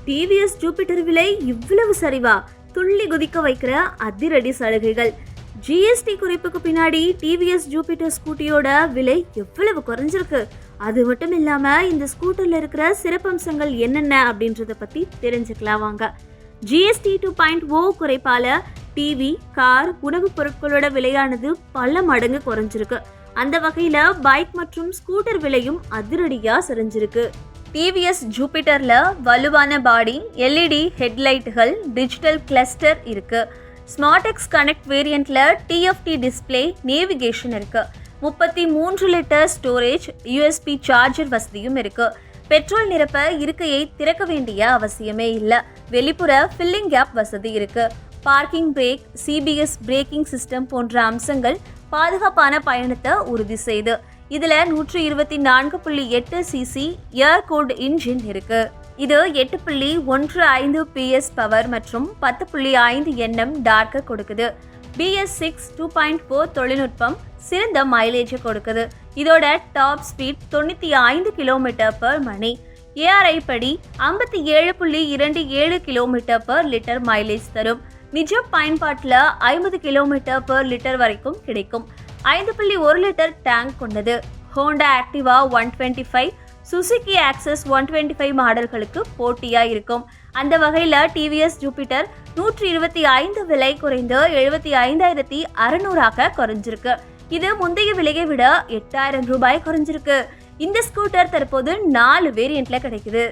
TVS Jupiter விலை இவ்வளவு சரிவா? துள்ளி குதிக்க வைக்கிற அதிரடி சலுகைகள். ஜிஎஸ்டி குறைப்புக்கு பின்னாடி டிவிஎஸ் ஜூபிட்டர் ஸ்கூட்டியோட விலை எவ்வளவு குறைஞ்சிருக்கு. அது மட்டும் இல்லாம இந்த ஸ்கூட்டர்ல இருக்கிற சிறப்பம்சங்கள் என்னென்ன அப்படின்றத பத்தி தெரிஞ்சுக்கலாம் வாங்க. ஜிஎஸ்டி 2.0 குறைப்பால டிவி, கார், உணவுப் பொருட்களோட விலையானது பல மடங்கு குறைஞ்சிருக்கு. அந்த வகையில பைக் மற்றும் ஸ்கூட்டர் விலையும் அதிரடியா சரிஞ்சிருக்கு. டிவிஎஸ் ஜூபிட்டர்ல வலுவான பாடி, எல்இடி ஹெட்லைட்டுகள், டிஜிட்டல் கிளஸ்டர் இருக்கு. ஸ்மார்ட்எக்ஸ் கனெக்ட் வேரியண்ட்ல டிஎஃப்டி டிஸ்பிளே, நேவிகேஷன் இருக்கு. 33 லிட்டர் ஸ்டோரேஜ், யூஎஸ்பி சார்ஜர் வசதியும் இருக்கு. பெட்ரோல் நிரப்ப இருக்கையை திறக்க வேண்டிய அவசியமே இல்லை. வெளிப்புற ஃபில்லிங் கேப் வசதி இருக்கு. Parking brake, CBS braking system போன்ற அம்சங்கள் பாதுகாப்பான பயணத்தை உறுதி செய்து. இதுல 124.8 சிசி ஏர் கூல்டு இன்ஜின் இருக்கு. இது 8.15 PS பவர் மற்றும் 10.5 Nm டார்க்க கொடுக்குது. BS6 2.4 தொழில்நுட்பம் சிறந்த மைலேஜ் கொடுக்குது. இதோட டாப் ஸ்பீட் 95 km/மணி. ஏஆர்ஐ படி 57.27 km/லிட்டர் மைலேஜ் தரும். நிஜ பயன்பாட்டில் 50 km/லிட்டர் வரைக்கும் கிடைக்கும். 5.1 லிட்டர் டேங்க் கொண்டது. ஹோண்டா ஆக்டிவா 125, சுசுகி ஆக்சஸ் 125 மாடல்களுக்கு போட்டியா இருக்கும். அந்த வகையில் டிவிஎஸ் ஜூபிட்டர் 125 விலை குறைந்து 75,600 குறைஞ்சிருக்கு. இது முந்தைய விலையை விட 8,000 ரூபாய் குறைஞ்சிருக்கு. இந்த ஸ்கூட்டர் தற்போது 4 வேரியண்ட்ல கிடைக்குது.